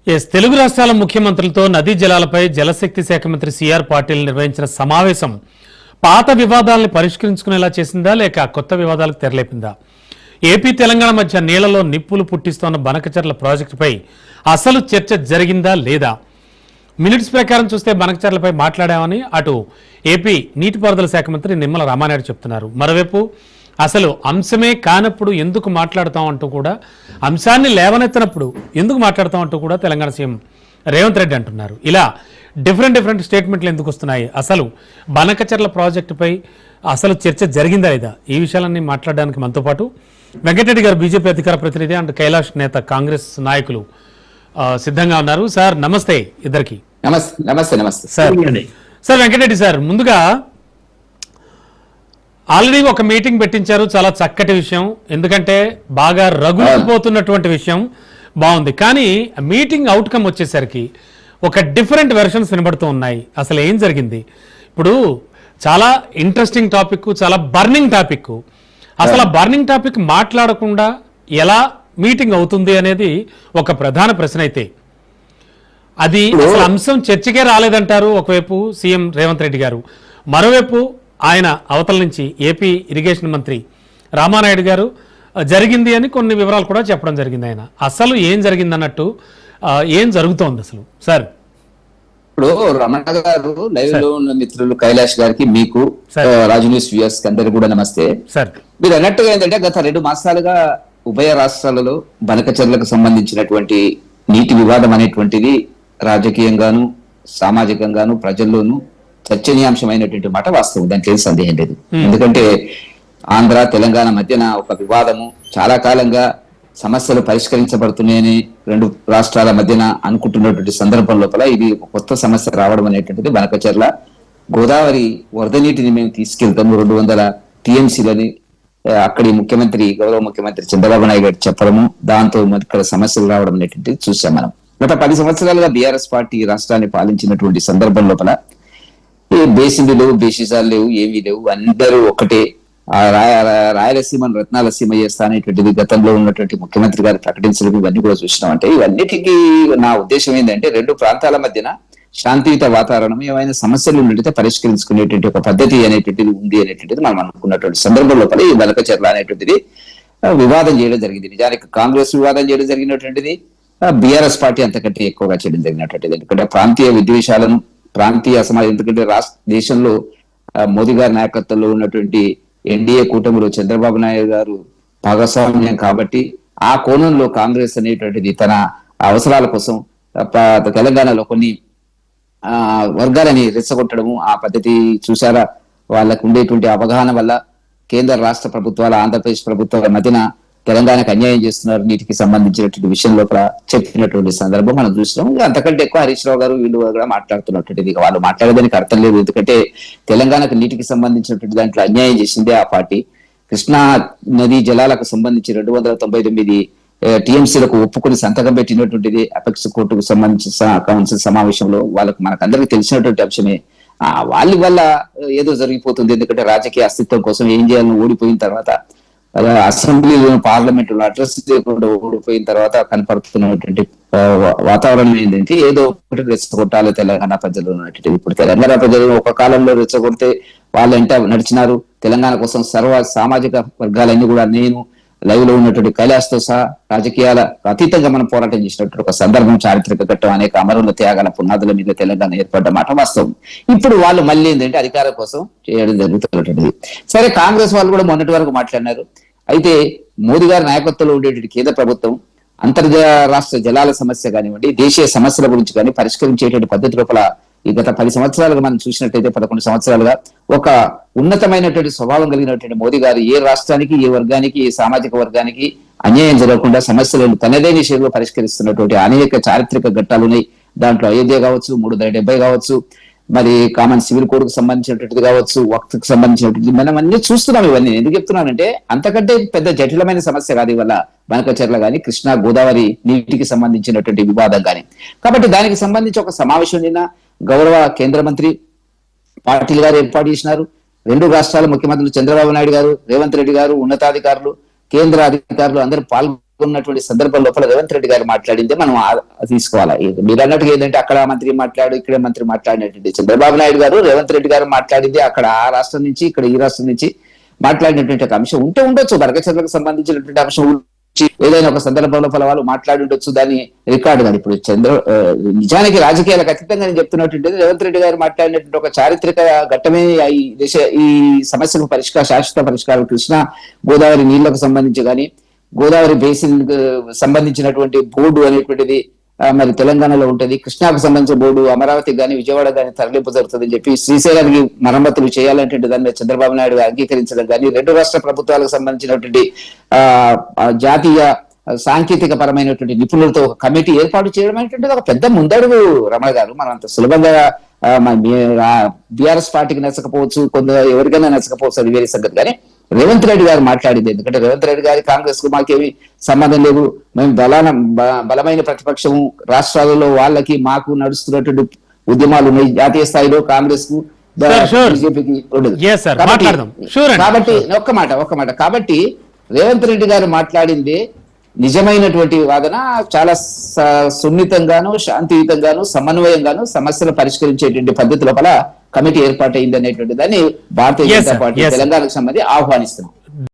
తెలుగు రాష్ట్రాల ముఖ్యమంత్రులతో నదీ జలాలపై జలశక్తి శాఖ మంత్రి సిఆర్ పాటిల్ నిర్వహించిన సమావేశం పాత వివాదాలను పరిష్కరించుకునేలా చేసిందా లేక కొత్త వివాదాలకు తెరలేపిందా? ఏపీ తెలంగాణ మధ్య నీళ్లలో నిప్పులు పుట్టిస్తోన్న బనకచర్ల ప్రాజెక్టుపై అసలు చర్చ జరిగిందా లేదా? మినిట్స్ ప్రకారం చూస్తే బనకచర్లపై మాట్లాడామని అటు ఏపీ నీటిపారుదల శాఖ మంత్రి నిమ్మల రామానాయుడు చెప్తున్నారు. మరోవైపు అసలు అంశమే కానప్పుడు ఎందుకు మాట్లాడతాం అంటూ కూడా, అంశాన్ని లేవనెత్తినప్పుడు ఎందుకు మాట్లాడతాం అంటూ కూడా తెలంగాణ సీఎం రేవంత్ రెడ్డి అంటున్నారు. ఇలా డిఫరెంట్ స్టేట్మెంట్లు ఎందుకు వస్తున్నాయి? అసలు బనకచర్ల ప్రాజెక్టుపై అసలు చర్చ జరిగిందా లేదా? ఈ విషయాలన్నీ మాట్లాడడానికి మనతో పాటు వెంకటరెడ్డి గారు బీజేపీ అధికార ప్రతినిధి అండ్ కైలాష్ నేత కాంగ్రెస్ నాయకులు సిద్ధంగా ఉన్నారు. సార్ నమస్తే ఇద్దరికి. నమస్తే సార్ వెంకటరెడ్డి సార్, ముందుగా ఆల్రెడీ ఒక మీటింగ్ పెట్టించారు, చాలా చక్కటి విషయం, ఎందుకంటే బాగా రగులుకుపోతున్నటువంటి విషయం, బాగుంది. కానీ మీటింగ్ అవుట్కమ్ వచ్చేసరికి ఒక డిఫరెంట్ వెర్షన్స్ వినబడుతూ ఉన్నాయి. అసలు ఏం జరిగింది? ఇప్పుడు చాలా ఇంట్రెస్టింగ్ టాపిక్, చాలా బర్నింగ్ టాపిక్. అసలు ఆ బర్నింగ్ టాపిక్ మాట్లాడకుండా ఎలా మీటింగ్ అవుతుంది అనేది ఒక ప్రధాన ప్రశ్న. అయితే అది అసలు అంశం చర్చకే రాలేదంటారు ఒకవైపు సీఎం రేవంత్ రెడ్డి గారు, మరోవైపు ఆయన అవతల నుంచి ఏపీ ఇరిగేషన్ మంత్రి రామానాయుడు గారు జరిగింది అని కొన్ని వివరాలు కూడా చెప్పడం జరిగింది. ఆయన అసలు ఏం జరిగింది అన్నట్టు ఏం జరుగుతోంది అసలు? సార్ ఇప్పుడు రమణ గారు, లైవ్ లో ఉన్న మిత్రులు కైలాష్ గారికి, మీకు, రాజు న్యూస్ వ్యూయర్స్ కి అందరు కూడా నమస్తే. సార్ మీరు అన్నట్టుగా ఏంటంటే గత 2 మాసాలుగా ఉభయ రాష్ట్రాలలో బనకచర్లకు సంబంధించినటువంటి నీటి వివాదం అనేటువంటిది రాజకీయంగాను సామాజికంగాను ప్రజల్లోనూ చర్చనీయాంశమైనటువంటి మాట వాస్తవం, దాంట్లో ఏం సందేహం లేదు. ఎందుకంటే ఆంధ్ర తెలంగాణ మధ్యన ఒక వివాదము చాలా కాలంగా సమస్యలు పరిష్కరించబడుతున్నాయని 2 రాష్ట్రాల మధ్యన అనుకుంటున్నటువంటి సందర్భం లోపల ఇది ఒక కొత్త సమస్య రావడం అనేటువంటిది బనకచర్ల గోదావరి వరద నీటిని మేము తీసుకెళ్తాము 200 టీఎంసీలని అక్కడి ముఖ్యమంత్రి, గౌరవ ముఖ్యమంత్రి చంద్రబాబు నాయుడు గారు చెప్పడము, దాంతో ఇక్కడ సమస్యలు రావడం అనేటువంటిది చూసాం మనం. గత 10 సంవత్సరాలుగా బీఆర్ఎస్ పార్టీ రాష్ట్రాన్ని పాలించినటువంటి సందర్భం లోపల ఏ బేసిన్లు లేవు, బేసిసాలు లేవు, ఏమీ లేవు, అందరూ ఒకటే. రాయలసీమను రత్నాలసీమ చేస్తా అనేటువంటిది గతంలో ఉన్నటువంటి ముఖ్యమంత్రి గారు ప్రకటించడం ఇవన్నీ కూడా చూసినాం. అంటే ఇవన్నిటికీ నా ఉద్దేశం ఏంటంటే 2 ప్రాంతాల మధ్యన శాంతియుత వాతావరణం, ఏమైనా సమస్యలు ఉన్నట్టయితే పరిష్కరించుకునేటువంటి ఒక పద్ధతి అనేటువంటిది ఉంది అనేటువంటిది మనం అనుకున్నటువంటి సందర్భం లోపల ఈ బనకచర్ల అనేటువంటిది వివాదం చేయడం జరిగింది. నిజానికి కాంగ్రెస్ వివాదం చేయడం జరిగినటువంటిది, బీఆర్ఎస్ పార్టీ అంతకంటే ఎక్కువగా చేయడం జరిగినటువంటిది. ఎందుకంటే ప్రాంతీయ విద్వేషాలను, ప్రాంతీయ సమాజం, ఎందుకంటే దేశంలో మోదీ గారి నాయకత్వంలో ఉన్నటువంటి ఎన్డీఏ కూటమిలో చంద్రబాబు నాయుడు గారు భాగస్వామ్యం కాబట్టి ఆ కోణంలో కాంగ్రెస్ అనేటువంటిది తన అవసరాల కోసం తెలంగాణలో కొన్ని వర్గాలని రెచ్చగొట్టడము, ఆ పద్ధతి చూసారా, వాళ్ళకు ఉండేటువంటి అవగాహన వల్ల కేంద్ర రాష్ట్ర ప్రభుత్వాల, ఆంధ్రప్రదేశ్ ప్రభుత్వాల మధ్యన తెలంగాణకు అన్యాయం చేస్తున్నారు నీటికి సంబంధించినటువంటి విషయం లోపల చెప్పినటువంటి సందర్భం మనం చూసినాం. అంతకంటే ఎక్కువ హరీష్ రావు గారు వీళ్ళు కూడా మాట్లాడుతున్నటువంటిది, వాళ్ళు మాట్లాడేదానికి అర్థం లేదు. ఎందుకంటే తెలంగాణకు నీటికి సంబంధించినటువంటి దాంట్లో అన్యాయం చేసిందే ఆ పార్టీ. కృష్ణా నదీ జలాలకు సంబంధించి 299 టీఎంసీలకు ఒప్పుకొని సంతకం పెట్టినటువంటిది అపెక్స్ కోర్టుకు సంబంధించిన కౌన్సిల్ సమావేశంలో. వాళ్ళకు మనకందరికీ తెలిసినటువంటి అంశమే. వాళ్ళ వల్ల ఏదో జరిగిపోతుంది. ఎందుకంటే రాజకీయ అస్తిత్వం కోసం ఏం చేయాలని ఓడిపోయిన తర్వాత, అసెంబ్లీలో పార్లమెంట్ లో అడ్రస్ చేయకుండా ఓడిపోయిన తర్వాత కనపడుతున్నటువంటి వాతావరణం ఏంటంటే ఏదో ఒకటి రెచ్చగొట్టాలి తెలంగాణ ప్రజలు ఉన్నటువంటి. ఇప్పుడు తెలంగాణ ప్రజలు ఒక కాలంలో రెచ్చగొడితే వాళ్ళు ఎంట నడిచినారు. తెలంగాణ కోసం సర్వ సామాజిక వర్గాలన్నీ కూడా, నేను లైవ్ లో ఉన్నటువంటి కైలాష్ తో సహా రాజకీయాల అతీతంగా మనం పోరాటం చేసినటువంటి ఒక సందర్భం, చారిత్రక ఘట్టం, అనేక అమరుల త్యాగాల పునాదుల మీద తెలంగాణ ఏర్పడ్డ మాట వాస్తవం. ఇప్పుడు వాళ్ళు మళ్ళీ ఏంటంటే అధికారం కోసం చేయడం జరుగుతున్నటువంటిది. సరే, కాంగ్రెస్ వాళ్ళు కూడా మొన్నటి వరకు మాట్లాడినారు. అయితే మోదీ గారి నాయకత్వంలో ఉండేటువంటి కేంద్ర ప్రభుత్వం రాష్ట్ర జలాల సమస్య కానివ్వండి, దేశీయ సమస్యల గురించి కానీ పరిష్కరించేటువంటి పద్ధతి లోపల ఈ గత 10 సంవత్సరాలుగా మనం చూసినట్టయితే 11 సంవత్సరాలుగా ఒక ఉన్నతమైనటువంటి స్వభావం కలిగినటువంటి మోదీ గారు ఏ రాష్ట్రానికి, ఏ వర్గానికి, ఏ సామాజిక వర్గానికి అన్యాయం జరగకుండా సమస్యలను తనదైన శైలిలో పరిష్కరిస్తున్నటువంటి అనేక చారిత్రక ఘట్టాలు ఉన్నాయి. దాంట్లో అయోధ్య కావచ్చు, 370 కావచ్చు, మరి కామన్ సివిల్ కోడ్ కు సంబంధించినటువంటిది కావచ్చు, వక్ఫ్కి సంబంధించినటువంటి మనం అన్ని చూస్తున్నాం. ఇవన్నీ ఎందుకు చెప్తున్నానంటే అంతకంటే పెద్ద జటిలమైన సమస్య కాదు ఇవల్ల బనకచర్ల గాని, కృష్ణా గోదావరి నీటికి సంబంధించినటువంటి వివాదం కానీ. కాబట్టి దానికి సంబంధించి ఒక సమావేశం నిన్న గౌరవ కేంద్ర మంత్రి పాటిల్ గారు ఏర్పాటు చేసినారు. 2 రాష్ట్రాల ముఖ్యమంత్రులు చంద్రబాబు నాయుడు గారు, రేవంత్ రెడ్డి గారు, ఉన్నతాధికారులు, కేంద్ర అధికారులు అందరూ ఉన్నటువంటి సందర్భం లోపల రేవంత్ రెడ్డి గారు మాట్లాడిందే మనం తీసుకోవాలి. మీరు అన్నట్టుగా ఏంటంటే అక్కడ మంత్రి మాట్లాడు, ఇక్కడ మంత్రి మాట్లాడినటువంటి చంద్రబాబు నాయుడు గారు రేవంత్ రెడ్డి గారు మాట్లాడింది అక్కడ ఆ రాష్ట్రం నుంచి, ఇక్కడ ఈ రాష్ట్రం నుంచి మాట్లాడినటువంటి ఒక అంశం ఉంటే ఉండొచ్చు. బనకచర్లకు సంబంధించినటువంటి అంశం ఏదైనా ఒక సందర్భంలో వాళ్ళు మాట్లాడి ఉండొచ్చు, దాన్ని రికార్డు కానీ ఇప్పుడు నిజానికి రాజకీయాలకు అతీతంగా నేను చెప్తున్నటువంటి రేవంత్ రెడ్డి గారు మాట్లాడినటువంటి ఒక చారిత్రక ఘట్టమే ఈ సమస్యకు శాశ్వత పరిష్కారం కృష్ణా గోదావరి నీళ్లకు సంబంధించి కానీ, గోదావరి బేసిన్ సంబంధించినటువంటి బోర్డు అనేటువంటిది మరి తెలంగాణలో ఉంటది. కృష్ణాకు సంబంధించిన బోర్డు అమరావతి కానీ విజయవాడ కానీ తరలింపు జరుగుతుందని చెప్పి శ్రీశైలానికి మరమ్మతులు చేయాలంటే దాన్ని చంద్రబాబు నాయుడు అంగీకరించడం కానీ, రెండు రాష్ట్ర ప్రభుత్వాలకు సంబంధించినటువంటి జాతీయ సాంకేతిక పరమైనటువంటి నిపుణులతో ఒక కమిటీ ఏర్పాటు చేయడం అనేటువంటిది ఒక పెద్ద ముందడుగు రమణ గారు. మనం అంత సులభంగా బీఆర్ఎస్ పార్టీకి నచ్చకపోవచ్చు, కొందరు ఎవరికైనా నచ్చకపోవచ్చు, అది వేరే సంగతి. కానీ రేవంత్ రెడ్డి గారు మాట్లాడింది ఎందుకంటే రేవంత్ రెడ్డి గారి కాంగ్రెస్ కు మాకేమి సంబంధం లేదు, మేము బలమైన ప్రతిపక్షము, రాష్ట్రాలలో వాళ్ళకి మాకు నడుస్తున్నటువంటి ఉద్యమాలు ఉన్నాయి, జాతీయ స్థాయిలో కాంగ్రెస్ కు బీజేపీకి ఉండదు. కాబట్టి ఒక్క మాట కాబట్టి రేవంత్ రెడ్డి గారు మాట్లాడింది నిజమైనటువంటి వాదన, చాలా సున్నితంగాను, శాంతియుతంగాను, సమన్వయంగాను సమస్యలు పరిష్కరించేటువంటి పద్ధతి లోపల కమిటీ ఏర్పాటైంది అనేటువంటి దాన్ని భారతీయ జనతా పార్టీ తెలంగాణకు సంబంధించి ఆహ్వానిస్తున్నాం.